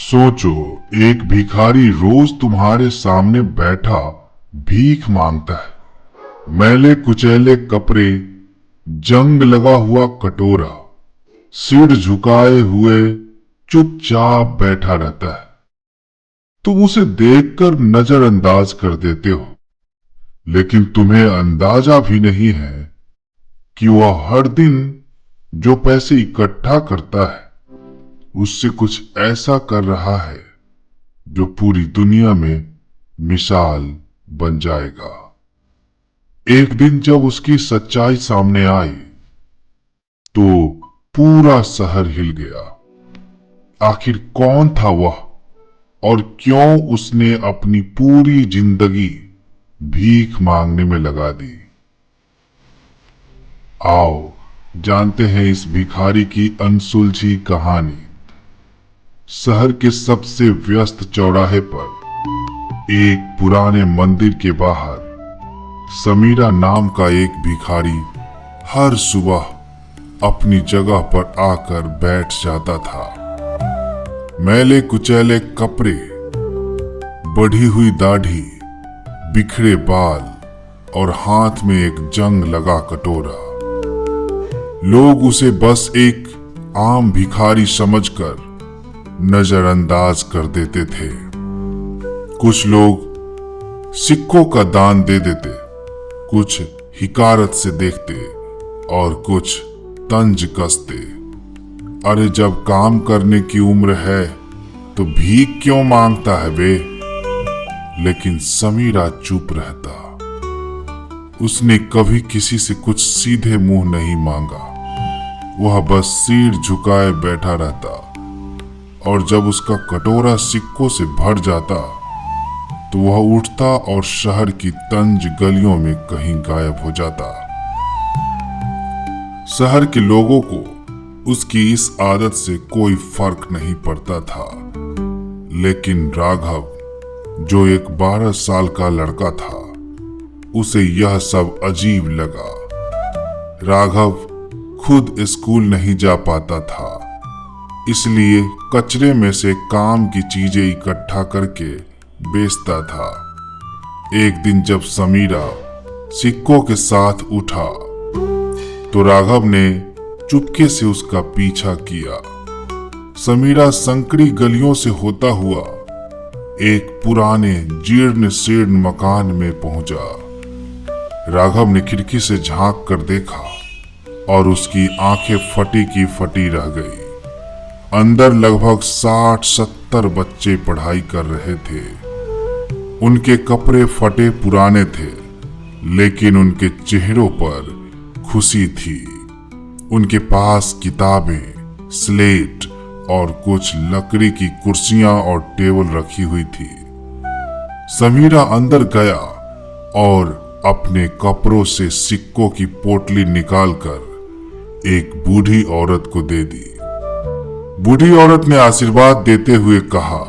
सोचो, एक भिखारी रोज तुम्हारे सामने बैठा भीख मांगता है। मैले कुचैले कपड़े, जंग लगा हुआ कटोरा, सिर झुकाए हुए चुपचाप बैठा रहता है। तुम उसे देखकर नजरअंदाज कर देते हो, लेकिन तुम्हें अंदाजा भी नहीं है कि वह हर दिन जो पैसे इकट्ठा करता है उससे कुछ ऐसा कर रहा है जो पूरी दुनिया में मिसाल बन जाएगा। एक दिन जब उसकी सच्चाई सामने आई तो पूरा शहर हिल गया। आखिर कौन था वह और क्यों उसने अपनी पूरी जिंदगी भीख मांगने में लगा दी? आओ जानते हैं इस भिखारी की अनसुलझी कहानी। शहर के सबसे व्यस्त चौराहे पर एक पुराने मंदिर के बाहर समीरा नाम का एक भिखारी हर सुबह अपनी जगह पर आकर बैठ जाता था। मैले कुचैले कपड़े, बढ़ी हुई दाढ़ी, बिखरे बाल और हाथ में एक जंग लगा कटोरा। लोग उसे बस एक आम भिखारी समझकर नजरअंदाज कर देते थे। कुछ लोग सिक्कों का दान दे देते, कुछ हिकारत से देखते और कुछ तंज कसते। अरे जब काम करने की उम्र है तो भीख क्यों मांगता है बे? लेकिन समीरा चुप रहता। उसने कभी किसी से कुछ सीधे मुंह नहीं मांगा। वह बस सिर झुकाए बैठा रहता और जब उसका कटोरा सिक्कों से भर जाता तो वह उठता और शहर की तंज गलियों में कहीं गायब हो जाता। शहर के लोगों को उसकी इस आदत से कोई फर्क नहीं पड़ता था, लेकिन राघव, जो एक 12 साल का लड़का था, उसे यह सब अजीब लगा। राघव खुद स्कूल नहीं जा पाता था, इसलिए कचरे में से काम की चीजें इकट्ठा करके बेचता था। एक दिन जब समीरा सिक्कों के साथ उठा तो राघव ने चुपके से उसका पीछा किया। समीरा संकरी गलियों से होता हुआ एक पुराने जीर्ण शीर्ण मकान में पहुंचा। राघव ने खिड़की से झांक कर देखा और उसकी आंखें फटी की फटी रह गई। अंदर लगभग 60-70 बच्चे पढ़ाई कर रहे थे। उनके कपड़े फटे पुराने थे, लेकिन उनके चेहरों पर खुशी थी। उनके पास किताबें, स्लेट और कुछ लकड़ी की कुर्सियां और टेबल रखी हुई थी। समीरा अंदर गया और अपने कपड़ों से सिक्कों की पोटली निकालकर एक बूढ़ी औरत को दे दी। बूढ़ी औरत ने आशीर्वाद देते हुए कहा,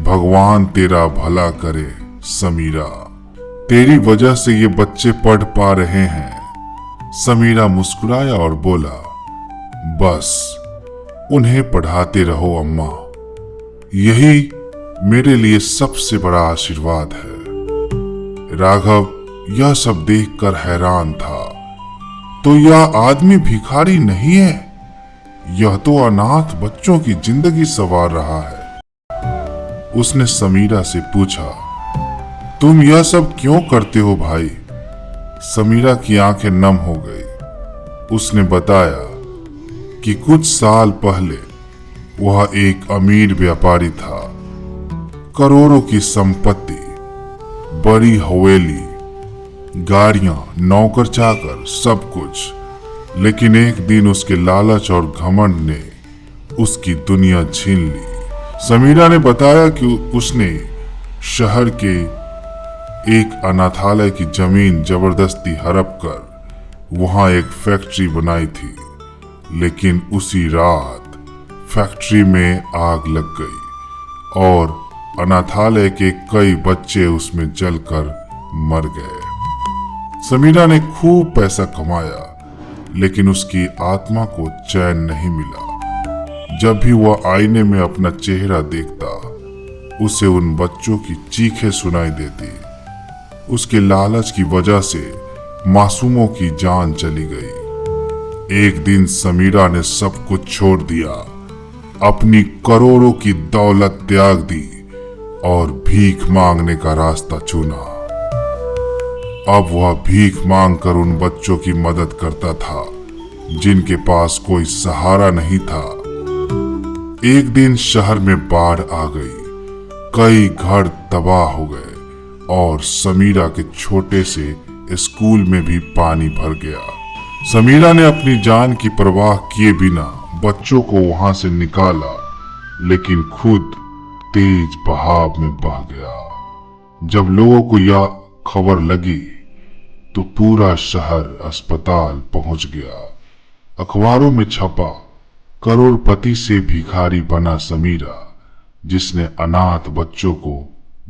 भगवान तेरा भला करे समीरा, तेरी वजह से ये बच्चे पढ़ पा रहे हैं। समीरा मुस्कुराया और बोला, बस उन्हें पढ़ाते रहो अम्मा, यही मेरे लिए सबसे बड़ा आशीर्वाद है। राघव यह सब देखकर हैरान था। तो यह आदमी भिखारी नहीं है, यह तो अनाथ बच्चों की जिंदगी संवार रहा है। उसने समीरा से पूछा, तुम यह सब क्यों करते हो भाई? समीरा की आंखें नम हो गई। उसने बताया कि कुछ साल पहले वह एक अमीर व्यापारी था। करोड़ों की संपत्ति, बड़ी हवेली, गाड़ियां, नौकर चाकर, सब कुछ। लेकिन एक दिन उसके लालच और घमंड ने उसकी दुनिया छीन ली। समीरा ने बताया कि उसने शहर के एक अनाथालय की जमीन जबरदस्ती हड़प कर वहां एक फैक्ट्री बनाई थी, लेकिन उसी रात फैक्ट्री में आग लग गई और अनाथालय के कई बच्चे उसमें जलकर मर गए। समीरा ने खूब पैसा कमाया, लेकिन उसकी आत्मा को चैन नहीं मिला। जब भी वह आईने में अपना चेहरा देखता, उसे उन बच्चों की चीखें सुनाई देती। उसके लालच की वजह से मासूमों की जान चली गई। एक दिन समीरा ने सब कुछ छोड़ दिया, अपनी करोड़ों की दौलत त्याग दी और भीख मांगने का रास्ता चुना। अब वह भीख मांगकर उन बच्चों की मदद करता था जिनके पास कोई सहारा नहीं था। एक दिन शहर में बाढ़ आ गई, कई घर तबाह हो गए और समीरा के छोटे से स्कूल में भी पानी भर गया। समीरा ने अपनी जान की परवाह किए बिना बच्चों को वहां से निकाला, लेकिन खुद तेज बहाव में बह गया। जब लोगों को यह खबर लगी तो पूरा शहर अस्पताल पहुंच गया। अखबारों में छपा, करोड़पति से भिखारी बना समीरा, जिसने अनाथ बच्चों को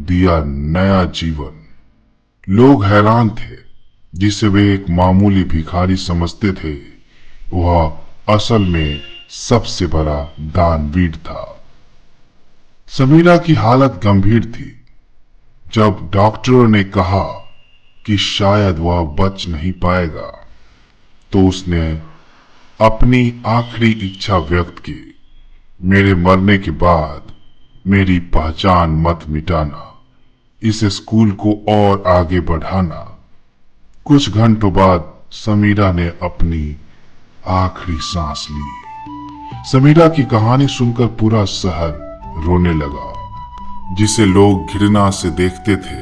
दिया नया जीवन। लोग हैरान थे, जिसे वे एक मामूली भिखारी समझते थे, वह असल में सबसे बड़ा दानवीर था। समीरा की हालत गंभीर थी। जब डॉक्टरों ने कहा कि शायद वह बच नहीं पाएगा, तो उसने अपनी आखिरी इच्छा व्यक्त की, मेरे मरने के बाद मेरी पहचान मत मिटाना, इस स्कूल को और आगे बढ़ाना। कुछ घंटों बाद समीरा ने अपनी आखिरी सांस ली। समीरा की कहानी सुनकर पूरा शहर रोने लगा। जिसे लोग घृणा से देखते थे,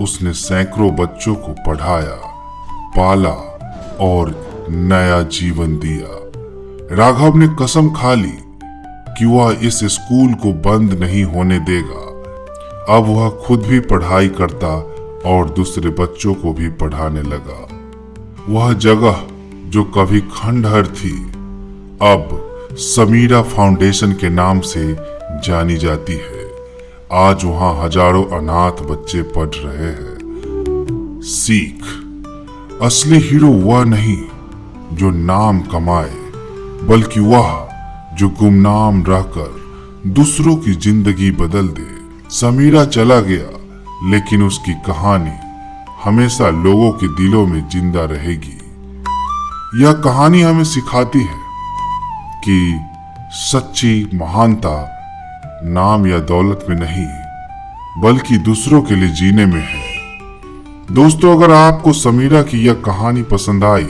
उसने सैकड़ों बच्चों को पढ़ाया, पाला और नया जीवन दिया। राघव ने कसम खा ली कि वह इस स्कूल को बंद नहीं होने देगा। अब वह खुद भी पढ़ाई करता और दूसरे बच्चों को भी पढ़ाने लगा। वह जगह जो कभी खंडहर थी, अब समीरा फाउंडेशन के नाम से जानी जाती है। आज वहां हजारों अनाथ बच्चे पढ़ रहे हैं। सीख, असली हीरो वह नहीं जो नाम कमाए, बल्कि वह जो गुमनाम रहकर दूसरों की जिंदगी बदल दे। समीरा चला गया, लेकिन उसकी कहानी हमेशा लोगों के दिलों में जिंदा रहेगी। यह कहानी हमें सिखाती है कि सच्ची महानता नाम या दौलत में नहीं, बल्कि दूसरों के लिए जीने में है। दोस्तों, अगर आपको समीरा की यह कहानी पसंद आई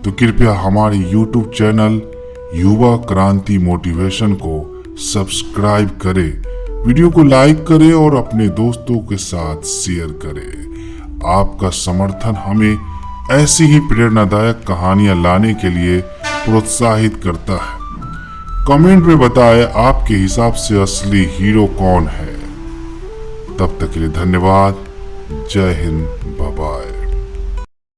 तो कृपया हमारे YouTube चैनल युवा क्रांति मोटिवेशन को सब्सक्राइब करें, वीडियो को लाइक करें और अपने दोस्तों के साथ शेयर करें। आपका समर्थन हमें ऐसी ही प्रेरणादायक कहानियां लाने के लिए प्रोत्साहित करता है। कमेंट में बताएं आपके हिसाब से असली हीरो कौन है। तब तक के लिए धन्यवाद। जय हिंद।